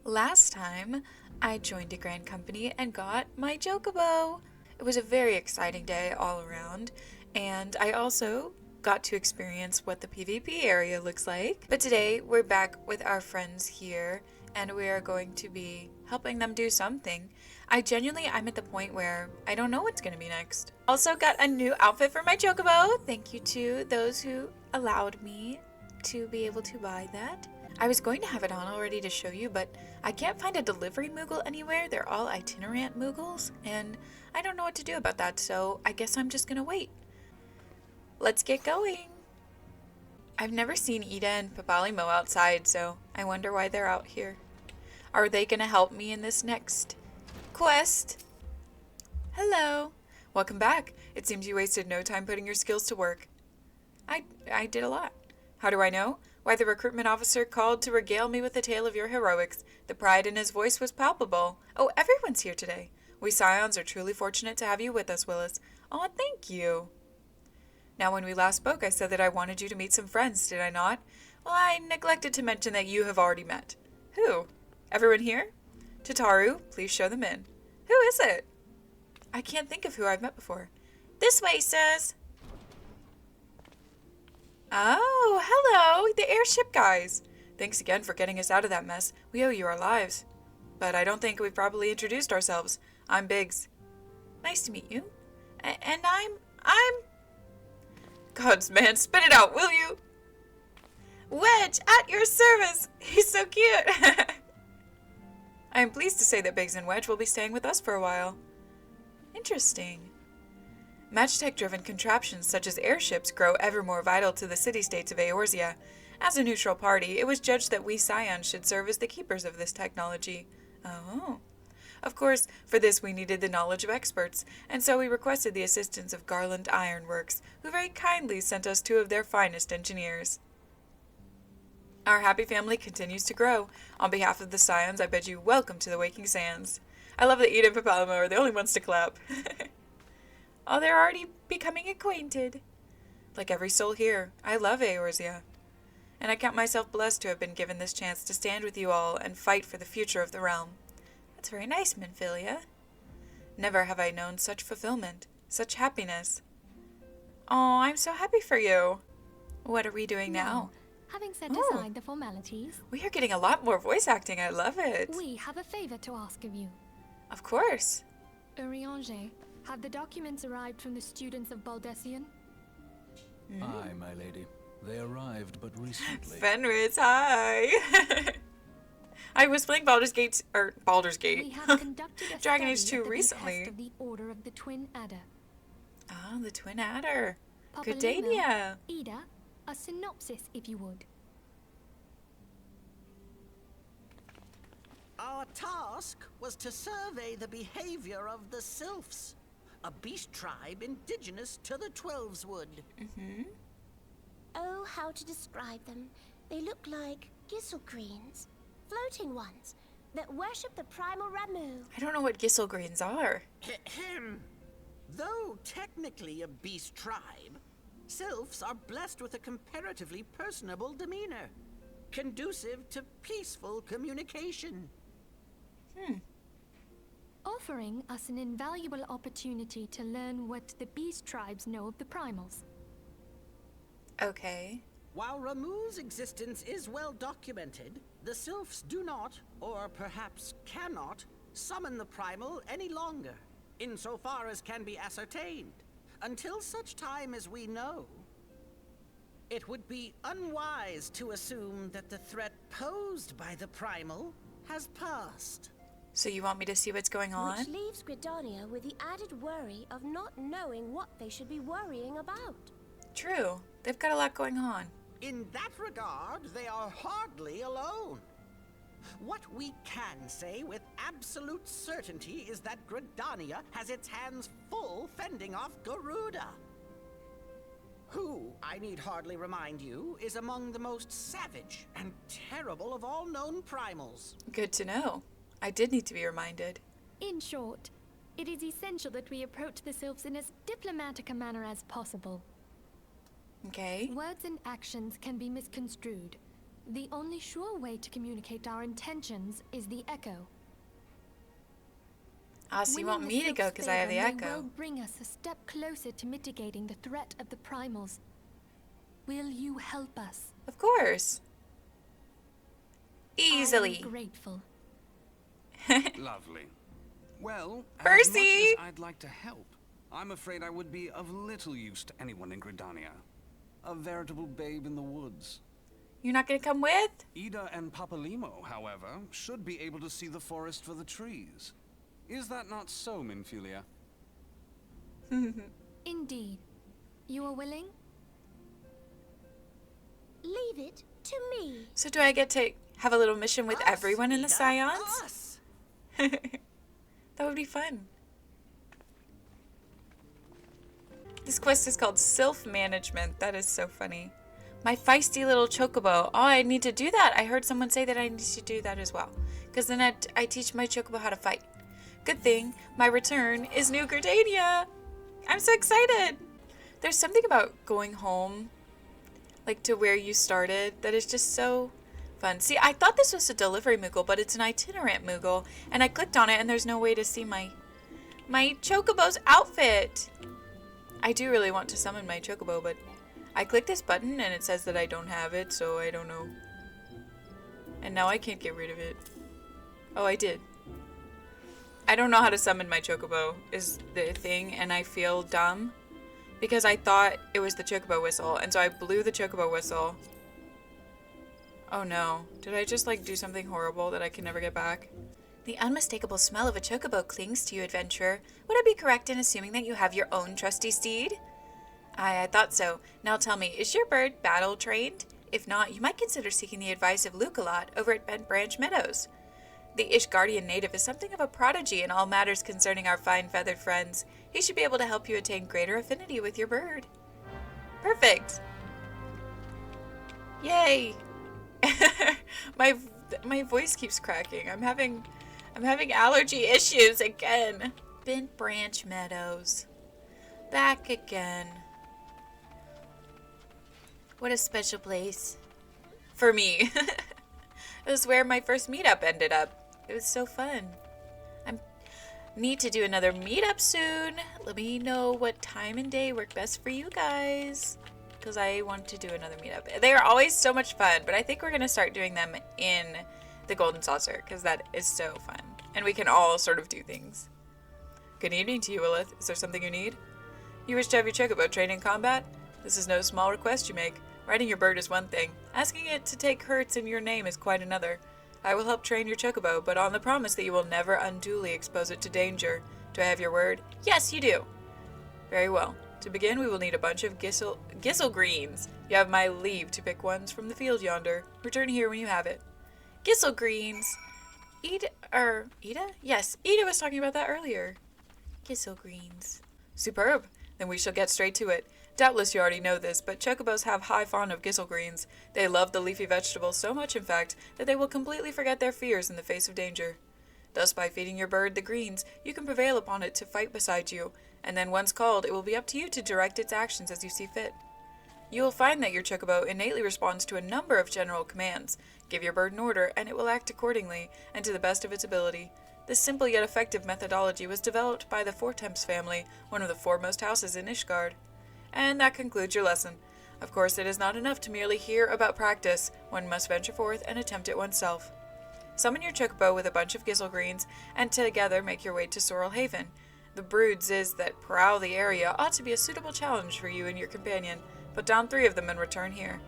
Last time, I joined a grand company and got my Chocobo. It was a very exciting day all around, and I also got to experience what the PvP area looks like. But today, we're back with our friends here, and we are going to be helping them do something. I'm at the point where I don't know what's going to be next. Also got a new outfit for my Chocobo. Thank you to those who allowed me to be able to buy that. I was going to have it on already to show you, but I can't find a delivery Moogle anywhere. They're all itinerant Moogles, and I don't know what to do about that, so I guess I'm just gonna wait. Let's get going. I've never seen Ida and Papalimo outside, so I wonder why they're out here. Are they gonna help me in this next quest? Hello. Welcome back. It seems you wasted no time putting your skills to work. I did a lot. How do I know? Why, the recruitment officer called to regale me with a tale of your heroics. The pride in his voice was palpable. Oh, everyone's here today. We Scions are truly fortunate to have you with us, Willis. Oh, thank you. Now, when we last spoke, I said that I wanted you to meet some friends, did I not? Well, I neglected to mention that you have already met. Who? Everyone here? Tataru, please show them in. Who is it? I can't think of who I've met before. This way, sirs. Oh, hello, the airship guys. Thanks again for getting us out of that mess. We owe you our lives. But I don't think we've properly introduced ourselves. I'm Biggs. Nice to meet you. And I'm... Gods, man, spit it out, will you? Wedge, at your service. He's so cute. I am pleased to say that Biggs and Wedge will be staying with us for a while. Interesting. Magitech-driven contraptions such as airships grow ever more vital to the city-states of Eorzea. As a neutral party, it was judged that we Scions should serve as the keepers of this technology. Oh. Of course, for this we needed the knowledge of experts, and so we requested the assistance of Garland Ironworks, who very kindly sent us two of their finest engineers. Our happy family continues to grow. On behalf of the Scions, I bid you welcome to the Waking Sands. I love that Ida and Papalimo are the only ones to clap. Oh, they're already becoming acquainted. Like every soul here, I love Eorzea. And I count myself blessed to have been given this chance to stand with you all and fight for the future of the realm. That's very nice, Minfilia. Never have I known such fulfillment, such happiness. Oh, I'm so happy for you. What are we doing now? Having set aside the formalities, we are getting a lot more voice acting. I love it. we have a favor to ask of you. Of course. Urianger, have the documents arrived from the students of Baldessian? Aye, my lady. They arrived but recently. Fenris, hi. I was playing Baldur's Gate. We have conducted a Dragon Age study 2 at the recently. behest of the Order of the Twin Adder. Oh, the Twin Adder. Papalino, Gudania. Ida, a synopsis if you would. Our task was to survey the behavior of the Sylphs, a beast tribe indigenous to the Twelveswood. Oh, how to describe them. They look like Gisselgreens, floating ones, that worship the primal Ramu. I don't know what Gisselgreens are. Ahem. Though technically a beast tribe, Sylphs are blessed with a comparatively personable demeanor, conducive to peaceful communication. Offering us an invaluable opportunity to learn what the beast tribes know of the primals. Okay. While Ramu's existence is well documented, the Sylphs do not, or perhaps cannot, summon the primal any longer, insofar as can be ascertained, until such time as we know. It would be unwise to assume that the threat posed by the primal has passed. So you want me to see what's going on? Which leaves Gridania with the added worry of not knowing what they should be worrying about. True. They've got a lot going on. In that regard, they are hardly alone. What we can say with absolute certainty is that Gridania has its hands full fending off Garuda, who, I need hardly remind you, is among the most savage and terrible of all known primals. Good to know. I did need to be reminded. In short, it is essential that we approach the Sylphs in as diplomatic a manner as possible. Okay. Words and actions can be misconstrued. The only sure way to communicate our intentions is the echo. Ah, so you want Winning me to go Sylph's because I have the favor may well echo. bring us a step closer to mitigating the threat of the primals. Will you help us? Of course. I Easily. am grateful. Lovely. Well, as Percy! much as I'd like to help, I'm afraid I would be of little use to anyone in Gridania. A veritable babe in the woods. You're not gonna come with? Ida and Papalimo, however, should be able to see the forest for the trees. Is that not so, Minfilia? Indeed. You are willing? Leave it to me. So do I get to have a little mission with everyone in the Ida, Scions? us. That would be fun. This quest is called Sylph Management. That is so funny. My feisty little chocobo. Oh, I need to do that. I heard someone say that I need to do that as well. Because then I teach my chocobo how to fight. Good thing my return is New Gridania. I'm so excited. There's something about going home, like to where you started, that is just so fun. See, I thought this was a delivery Moogle, but it's an itinerant Moogle. And I clicked on it and there's no way to see my chocobo's outfit. I do really want to summon my chocobo, but I click this button and it says that I don't have it, so I don't know. And now I can't get rid of it. Oh, I did. I don't know how to summon my chocobo is the thing, and I feel dumb because I thought it was the chocobo whistle, and so I blew the chocobo whistle. Oh no. Did I just like do something horrible that I can never get back? The unmistakable smell of a chocobo clings to you, adventurer. Would I be correct in assuming that you have your own trusty steed? I thought so. Now tell me, is your bird battle trained? If not, you might consider seeking the advice of Lukalot over at Bent Branch Meadows. The Ishgardian native is something of a prodigy in all matters concerning our fine feathered friends. He should be able to help you attain greater affinity with your bird. Perfect. Yay. My voice keeps cracking. I'm having allergy issues again. Bent Branch Meadows. Back again. What a special place. For me. It was where my first meetup ended up. It was so fun. I need to do another meetup soon. Let me know what time and day work best for you guys, because I want to do another meetup. They are always so much fun, but I think we're going to start doing them in the Golden Saucer, because that is so fun. And we can all sort of do things. Good evening to you, Lilith. Is there something you need? You wish to have your chocobo trained in combat? This is no small request you make. Riding your bird is one thing. Asking it to take hurts in your name is quite another. I will help train your chocobo, but on the promise that you will never unduly expose it to danger. Do I have your word? Yes, you do. Very well. To begin, we will need a bunch of gisel greens. You have my leave to pick ones from the field yonder. Return here when you have it. Gisel greens. Ida? Yes, Ida was talking about that earlier. Gisel greens. Superb. Then we shall get straight to it. Doubtless you already know this, but chocobos have high fond of gisel greens. They love the leafy vegetable so much, in fact, that they will completely forget their fears in the face of danger. Thus, by feeding your bird the greens, you can prevail upon it to fight beside you, and then once called, it will be up to you to direct its actions as you see fit. You will find that your chocobo innately responds to a number of general commands. Give your bird an order, and it will act accordingly, and to the best of its ability. This simple yet effective methodology was developed by the Fortemps family, one of the foremost houses in Ishgard. And that concludes your lesson. Of course, it is not enough to merely hear about practice. One must venture forth and attempt it oneself. Summon your chocobo with a bunch of gisel greens, and together make your way to Sorrel Haven. The broods that prowl the area ought to be a suitable challenge for you and your companion. Put down 3 of them and return here.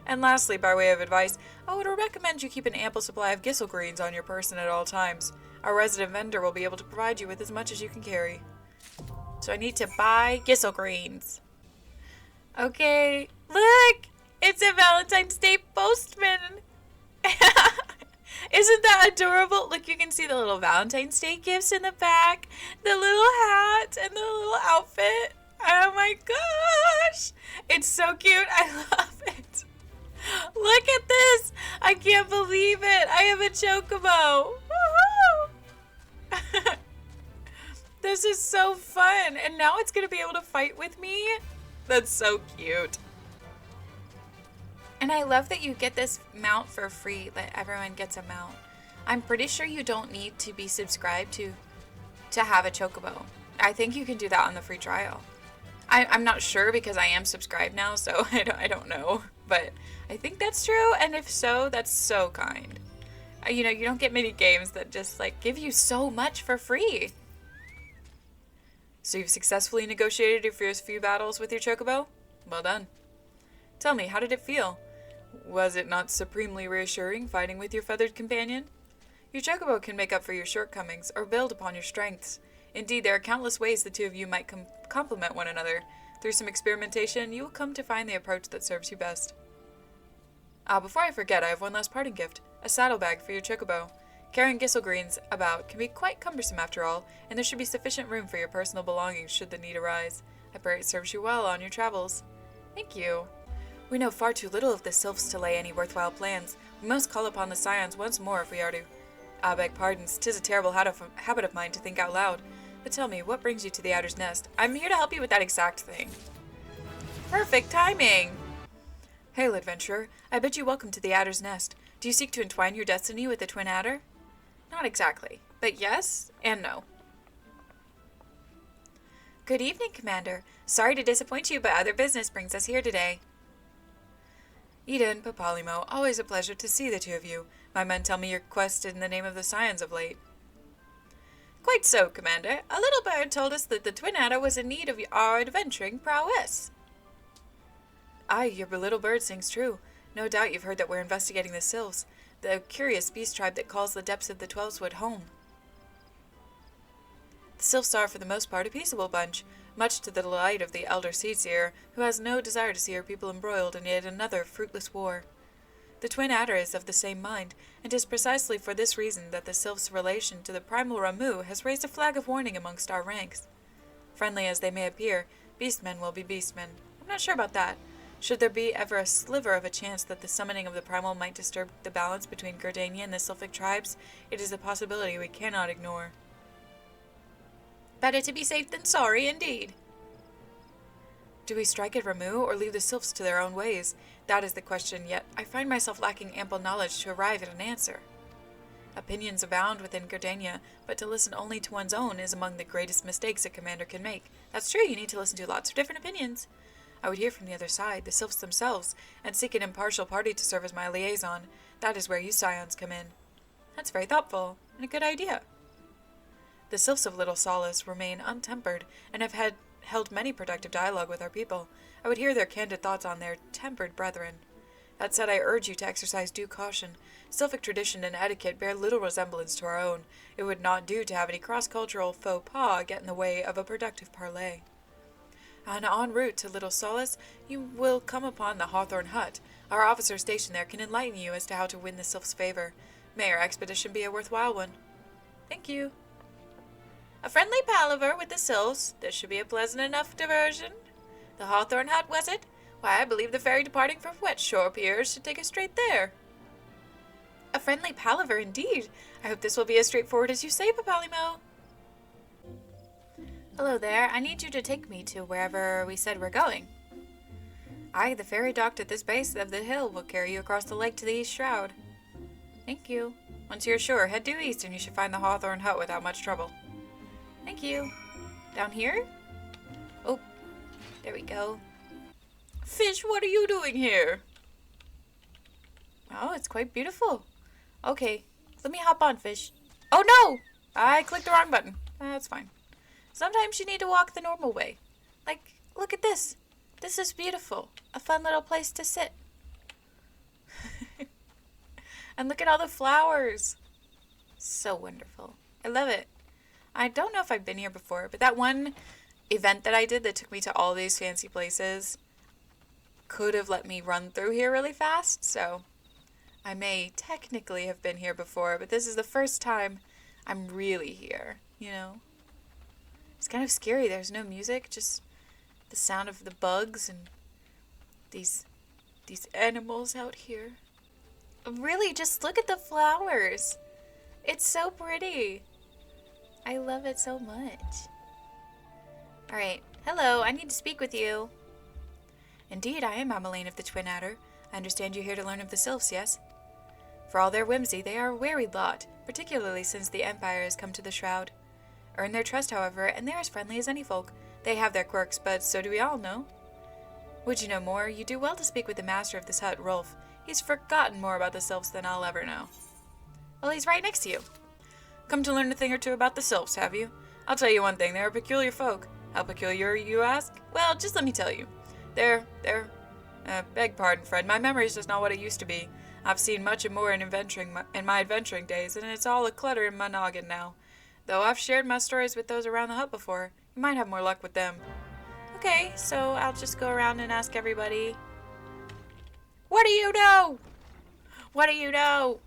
And lastly, by way of advice, I would recommend you keep an ample supply of gisel greens on your person at all times. Our resident vendor will be able to provide you with as much as you can carry. So I need to buy gisel greens. Okay, look! It's a Valentine's Day postman! Isn't that adorable? Look, you can see the little Valentine's Day gifts in the back, the little hat, and the little outfit. Oh my gosh! It's so cute. I love it. Look at this! I can't believe it! I have a chocobo! Woohoo! This is so fun! And now it's gonna be able to fight with me? That's so cute. And I love that you get this mount for free, that everyone gets a mount. I'm pretty sure you don't need to be subscribed to have a chocobo. I think you can do that on the free trial. I'm not sure because I am subscribed now, so I don't know. But I think that's true, and if so, that's so kind. You know, you don't get many games that just, like, give you so much for free. So you've successfully negotiated your first few battles with your chocobo? Well done. Tell me, how did it feel? Was it not supremely reassuring fighting with your feathered companion? Your chocobo can make up for your shortcomings or build upon your strengths. Indeed, there are countless ways the two of you might complement one another. Through some experimentation, you will come to find the approach that serves you best. Before I forget, I have one last parting gift. A saddlebag for your chocobo. Carrying gisselgreens about can be quite cumbersome after all, and there should be sufficient room for your personal belongings should the need arise. I pray it serves you well on your travels. Thank you. We know far too little of the sylphs to lay any worthwhile plans. We must call upon the scions once more if we are to. I beg pardons, 'tis a terrible habit of mine to think out loud. But tell me, what brings you to the Adder's Nest? I'm here to help you with that exact thing. Perfect timing! Hail, adventurer. I bid you welcome to the Adder's Nest. Do you seek to entwine your destiny with the Twin Adder? Not exactly, but yes and no. Good evening, Commander. Sorry to disappoint you, but other business brings us here today. Eden, Papalymo, always a pleasure to see the two of you. My men tell me you're quested in the name of the Scions of late. Quite so, Commander. A little bird told us that the Twin Adder was in need of our adventuring prowess. Aye, your little bird sings true. No doubt you've heard that we're investigating the Sylphs, the curious beast tribe that calls the depths of the Twelveswood home. The Sylphs are, for the most part, a peaceable bunch, much to the delight of the elder Seedseer, who has no desire to see her people embroiled in yet another fruitless war. The Twin Adder is of the same mind, and 'tis precisely for this reason that the Sylphs' relation to the primal Ramu has raised a flag of warning amongst our ranks. Friendly as they may appear, beastmen will be beastmen. I'm not sure about that. Should there be ever a sliver of a chance that the summoning of the primal might disturb the balance between Gardania and the Sylphic tribes, it is a possibility we cannot ignore. Better to be safe than sorry, indeed. Do we strike at Ramu, or leave the Sylphs to their own ways? That is the question, yet I find myself lacking ample knowledge to arrive at an answer. Opinions abound within Gardania, but to listen only to one's own is among the greatest mistakes a commander can make. That's true, you need to listen to lots of different opinions. I would hear from the other side, the Sylphs themselves, and seek an impartial party to serve as my liaison. That is where you scions come in. That's very thoughtful, and a good idea. The Sylphs of Little Solace remain untempered, and have held many productive dialogue with our people. I would hear their candid thoughts on their tempered brethren. That said, I urge you to exercise due caution. Sylphic tradition and etiquette bear little resemblance to our own. It would not do to have any cross-cultural faux pas get in the way of a productive parley. And en route to Little Solace, you will come upon the Hawthorn Hut. Our officer stationed there can enlighten you as to how to win the Sylph's favor. May our expedition be a worthwhile one. Thank you. A friendly palaver with the Sylphs. This should be a pleasant enough diversion. The Hawthorn Hut, was it? Why, I believe the ferry departing from Wetshore Piers should take us straight there. A friendly palaver, indeed. I hope this will be as straightforward as you say, Papalymo. Hello there. I need you to take me to wherever we said we're going. Aye, the ferry docked at this base of the hill will carry you across the lake to the East Shroud. Thank you. Once you're sure, head due east and you should find the Hawthorn Hut without much trouble. Thank you. Down here? Oh, there we go. Fish, what are you doing here? Oh, it's quite beautiful. Okay, let me hop on, Fish. Oh no! I clicked the wrong button. That's fine. Sometimes you need to walk the normal way. Like, look at this. This is beautiful. A fun little place to sit. And look at all the flowers. So wonderful. I love it. I don't know if I've been here before, but that one event that I did that took me to all these fancy places could have let me run through here really fast, so I may technically have been here before, but this is the first time I'm really here, you know? It's kind of scary. There's no music, just the sound of the bugs and these animals out here. Really, just look at the flowers. It's so pretty. I love it so much. Alright, hello, I need to speak with you. Indeed, I am Ameline of the Twin Adder. I understand you're here to learn of the sylphs, yes? For all their whimsy, they are a wary lot, particularly since the Empire has come to the Shroud. Earn their trust, however, and they're as friendly as any folk. They have their quirks, but so do we all, no? Would you know more? You do well to speak with the master of this hut, Rolf. He's forgotten more about the sylphs than I'll ever know. Well, he's right next to you. Come to learn a thing or two about the sylphs, have you? I'll tell you one thing, they're a peculiar folk. How peculiar, you ask? Well, just let me tell you. Beg pardon, Fred, my memory's just not what it used to be. I've seen much and more in my adventuring days, and it's all a clutter in my noggin now. Though I've shared my stories with those around the hut before, you might have more luck with them. Okay, so I'll just go around and ask everybody. What do you know? What do you know?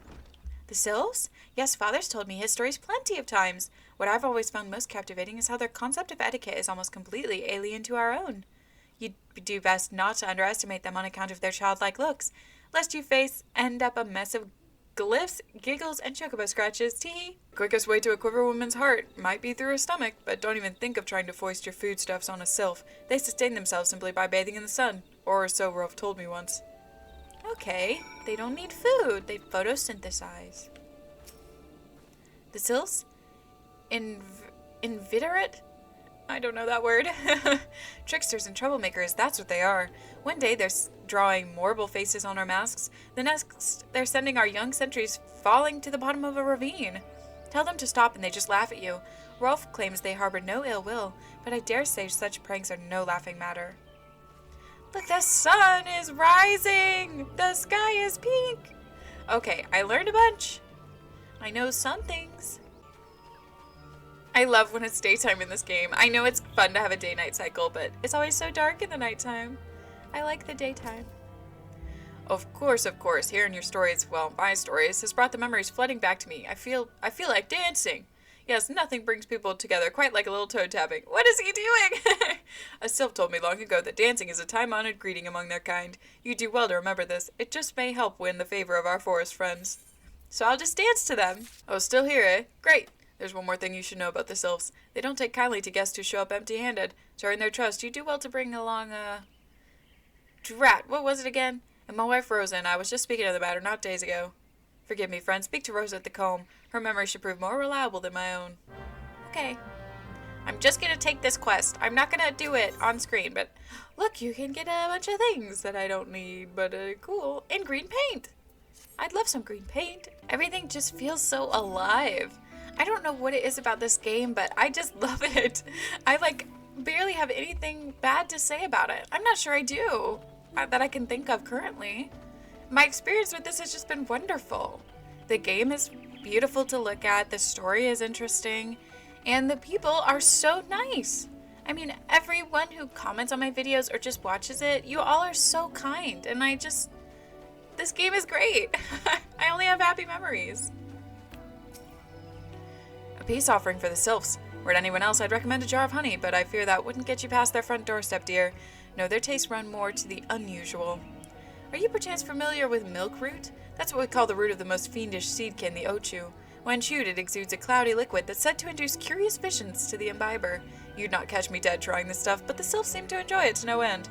The sylphs? Yes, Father's told me his stories plenty of times. What I've always found most captivating is how their concept of etiquette is almost completely alien to our own. You'd do best not to underestimate them on account of their childlike looks, lest you end up a mess of glyphs, giggles, and chocobo scratches. Tee. Quickest way to a quiver woman's heart might be through her stomach, but don't even think of trying to foist your foodstuffs on a sylph. They sustain themselves simply by bathing in the sun, or so Rolf told me once. Okay, they don't need food. They photosynthesize. The sylphs? Inveterate? I don't know that word. Tricksters and troublemakers, that's what they are. One day they're drawing mortal faces on our masks. The next, they're sending our young sentries falling to the bottom of a ravine. Tell them to stop and they just laugh at you. Rolf claims they harbor no ill will, but I dare say such pranks are no laughing matter. Look, the sun is rising! The sky is pink! Okay, I learned a bunch. I know some things. I love when it's daytime in this game. I know it's fun to have a day-night cycle, but it's always so dark in the nighttime. I like the daytime. Of course, hearing your stories, well, my stories, has brought the memories flooding back to me. I feel like dancing. Yes, nothing brings people together quite like a little toe tapping. What is he doing? A sylph told me long ago that dancing is a time-honored greeting among their kind. You do well to remember this. It just may help win the favor of our forest friends. So I'll just dance to them. Oh, still here, eh? Great. There's one more thing you should know about the sylphs. They don't take kindly to guests who show up empty-handed. To earn their trust, you do well to bring along Drat, what was it again? And my wife Rosa and I was just speaking of the matter not days ago. Forgive me, friend. Speak to Rosa at the comb. Her memory should prove more reliable than my own. Okay. I'm just gonna take this quest. I'm not gonna do it on screen, but look, you can get a bunch of things that I don't need, but cool. And green paint. I'd love some green paint. Everything just feels so alive. I don't know what it is about this game, but I just love it. I barely have anything bad to say about it. I'm not sure I do, that I can think of currently. My experience with this has just been wonderful. The game is beautiful to look at, the story is interesting, and the people are so nice. I mean, everyone who comments on my videos or just watches it, you all are so kind, and this game is great. I only have happy memories. A peace offering for the sylphs. Were it anyone else, I'd recommend a jar of honey, but I fear that wouldn't get you past their front doorstep, dear. No, their tastes run more to the unusual. Are you perchance familiar with milk root? That's what we call the root of the most fiendish seedkin, the ochu. When chewed, it exudes a cloudy liquid that's said to induce curious visions to the imbiber. You'd not catch me dead trying this stuff, but the sylphs seem to enjoy it to no end.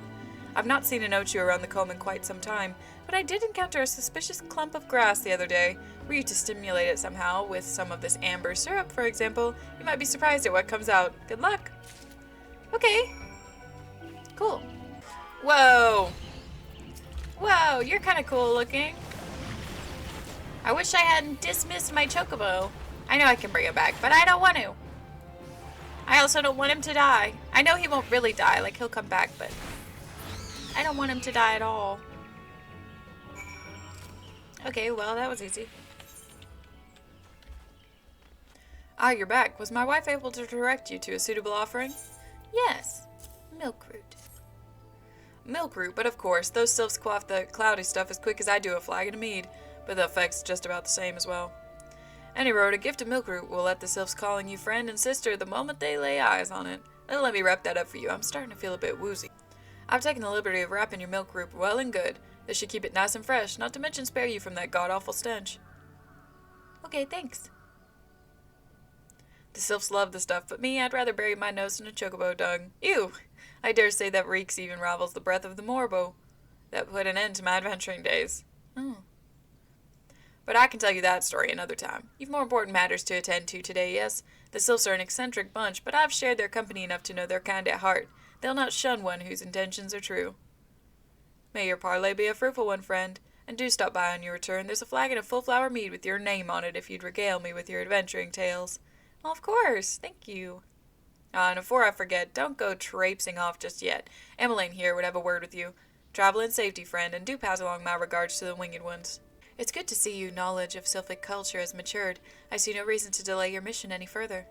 I've not seen an ochu around the comb in quite some time, but I did encounter a suspicious clump of grass the other day. Were you to stimulate it somehow, with some of this amber syrup, for example, you might be surprised at what comes out. Good luck. Okay. Cool. Whoa. Whoa, you're kind of cool looking. I wish I hadn't dismissed my chocobo. I know I can bring it back, but I don't want to. I also don't want him to die. I know he won't really die, like he'll come back, but I don't want him to die at all. Okay, well, that was easy. Ah, you're back. Was my wife able to direct you to a suitable offering? Yes. Milk root. Milk root, but of course, those sylphs quaff the cloudy stuff as quick as I do a flagon of mead, but the effect's just about the same as well. Any road, a gift of milk root will let the sylphs calling you friend and sister the moment they lay eyes on it. Let me wrap that up for you. I'm starting to feel a bit woozy. I've taken the liberty of wrapping your milk root well and good. This should keep it nice and fresh, not to mention spare you from that god-awful stench. Okay, thanks. The sylphs love the stuff, but me, I'd rather bury my nose in a chocobo dung. Ew! I dare say that reeks even rivals the breath of the morbo. that put an end to my adventuring days. Oh. But I can tell you that story another time. You've more important matters to attend to today, yes? The Sylphs are an eccentric bunch, but I've shared their company enough to know they're kind at heart. They'll not shun one whose intentions are true. May your parley be a fruitful one, friend. And do stop by on your return. There's a flagon of full flower mead with your name on it if you'd regale me with your adventuring tales. Well, of course. Thank you. And before I forget, don't go traipsing off just yet. Emmeline here would have a word with you. Travel in safety, friend, and do pass along my regards to the winged ones. It's good to see your knowledge of Sylphic culture has matured. I see no reason to delay your mission any further.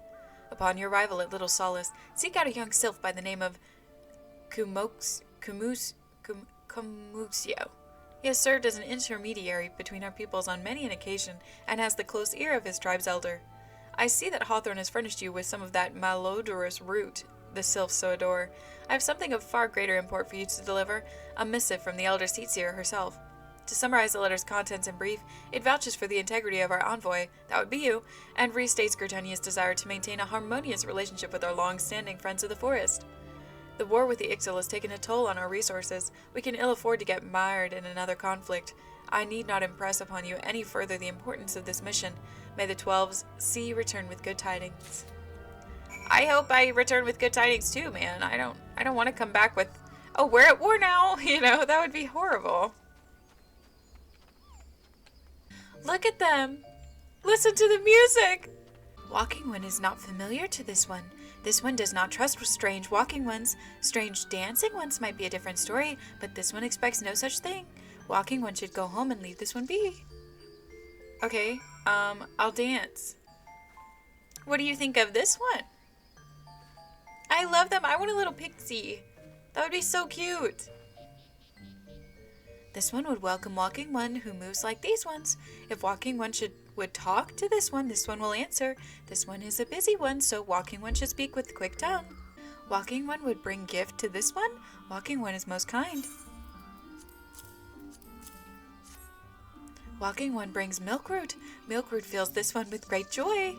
Upon your arrival at Little Solace, seek out a young sylph by the name of Kumusio. He has served as an intermediary between our peoples on many an occasion, and has the close ear of his tribe's elder. I see that Hawthorne has furnished you with some of that malodorous root the sylphs so adore. I have something of far greater import for you to deliver, a missive from the elder Seatseer herself. To summarize the letter's contents in brief, it vouches for the integrity of our envoy, that would be you, and restates Gridania's desire to maintain a harmonious relationship with our long-standing friends of the forest. The war with the Ixal has taken a toll on our resources. We can ill afford to get mired in another conflict. I need not impress upon you any further the importance of this mission. May the 12s see you return with good tidings. I hope I return with good tidings too, man. I don't want to come back with, oh, we're at war now. That would be horrible. Look at them. Listen to the music. Walking one is not familiar to this one. This one does not trust strange walking ones. Strange dancing ones might be a different story, but this one expects no such thing. Walking one should go home and leave this one be. Okay, I'll dance. What do you think of this one? I love them. I want a little pixie. That would be so cute. This one would welcome walking one who moves like these ones. If walking one would talk to this one will answer. This one is a busy one, so walking one should speak with quick tongue. Walking one would bring gift to this one. Walking one is most kind. Walking one brings milkroot. Milkroot fills this one with great joy.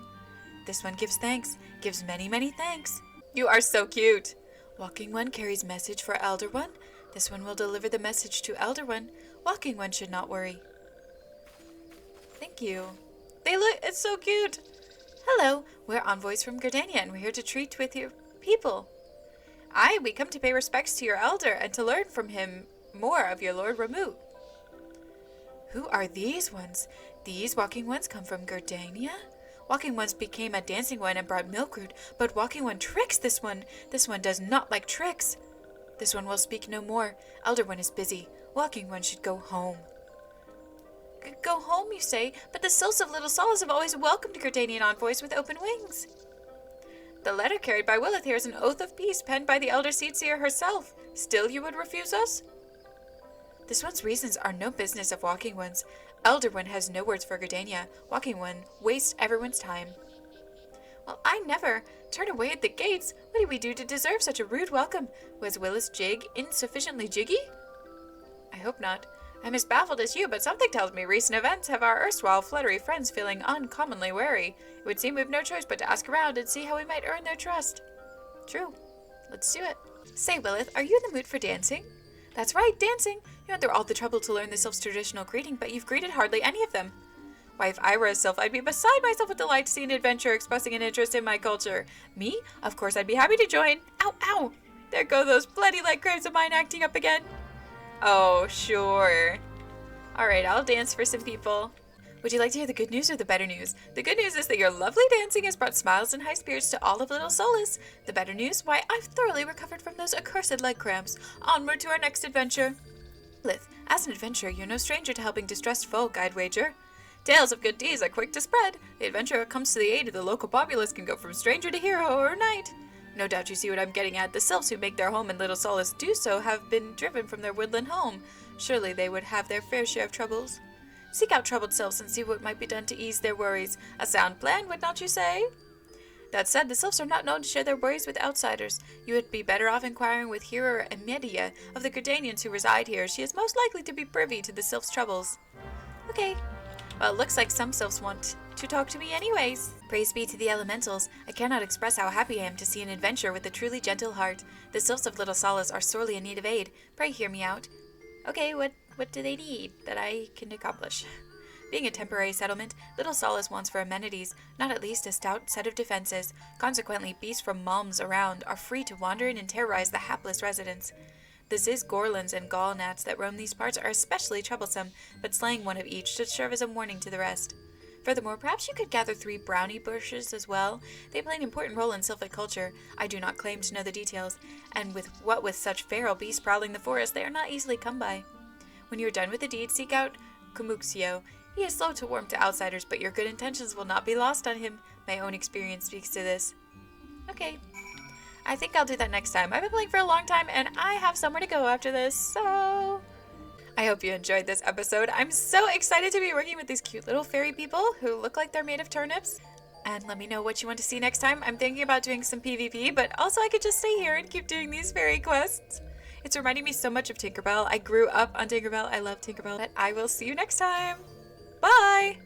This one gives thanks, gives many, many thanks. You are so cute. Walking one carries message for elder one. This one will deliver the message to elder one. Walking one should not worry. Thank you. It's so cute. Hello, we're envoys from Gridania, and we're here to treat with your people. We come to pay respects to your elder and to learn from him more of your Lord Ramu. Who are these ones? These walking ones come from Gridania? Walking ones became a dancing one and brought milkroot, but walking one tricks this one. This one does not like tricks. This one will speak no more. Elder one is busy. Walking one should go home. Go home, you say? But the Sylphs of Little Solace have always welcomed Gridanian envoys with open wings. The letter carried by Willith here is an oath of peace penned by the elder Seatseer herself. Still you would refuse us? This one's reasons are no business of Walking One's. Elder One has no words for Gridania. Walking One wastes everyone's time. Well, I never. Turn away at the gates. What did we do to deserve such a rude welcome? Was Willis Jig insufficiently jiggy? I hope not. I'm as baffled as you, but something tells me recent events have our erstwhile fluttery friends feeling uncommonly wary. It would seem we've no choice but to ask around and see how we might earn their trust. True. Let's do it. Say, Willith, are you in the mood for dancing? That's right, dancing. You went through all the trouble to learn the sylph's traditional greeting, but you've greeted hardly any of them. Why, if I were a sylph, I'd be beside myself with delight to see an adventurer expressing an interest in my culture. Me? Of course, I'd be happy to join. Ow, ow! There go those bloody leg cramps of mine acting up again. Oh, sure. Alright, I'll dance for some people. Would you like to hear the good news or the better news? The good news is that your lovely dancing has brought smiles and high spirits to all of Little Solace. The better news? Why, I've thoroughly recovered from those accursed leg cramps. Onward to our next adventure. Lith, as an adventurer, you're no stranger to helping distressed folk, I'd wager. Tales of good deeds are quick to spread. The adventurer who comes to the aid of the local populace can go from stranger to hero overnight. No doubt you see what I'm getting at. The sylphs who make their home in Little Solace do so have been driven from their woodland home. Surely they would have their fair share of troubles. Seek out troubled sylphs and see what might be done to ease their worries. A sound plan, would not you say? That said, the sylphs are not known to share their worries with outsiders. You would be better off inquiring with Hearer Amedia of the Gridanians who reside here. She is most likely to be privy to the sylphs' troubles. Okay. Well, it looks like some sylphs want to talk to me anyways. Praise be to the elementals. I cannot express how happy I am to see an adventurer with a truly gentle heart. The sylphs of Little Solace are sorely in need of aid. Pray hear me out. Okay, what do they need that I can accomplish? Being a temporary settlement, Little Solace wants for amenities, not at least a stout set of defenses. Consequently, beasts from Malms around are free to wander in and terrorize the hapless residents. The Ziz Gorlins and Gall gnats that roam these parts are especially troublesome, but slaying one of each should serve as a warning to the rest. Furthermore, perhaps you could gather 3 brownie bushes as well. They play an important role in sylphic culture. I do not claim to know the details, and with such feral beasts prowling the forest, they are not easily come by. When you are done with the deed, seek out Kumuxio. He is slow to warm to outsiders, but your good intentions will not be lost on him. My own experience speaks to this. Okay. I think I'll do that next time. I've been playing for a long time, and I have somewhere to go after this, so... I hope you enjoyed this episode. I'm so excited to be working with these cute little fairy people who look like they're made of turnips. And let me know what you want to see next time. I'm thinking about doing some PvP, but also I could just stay here and keep doing these fairy quests. It's reminding me so much of Tinkerbell. I grew up on Tinkerbell. I love Tinkerbell. But I will see you next time. Bye!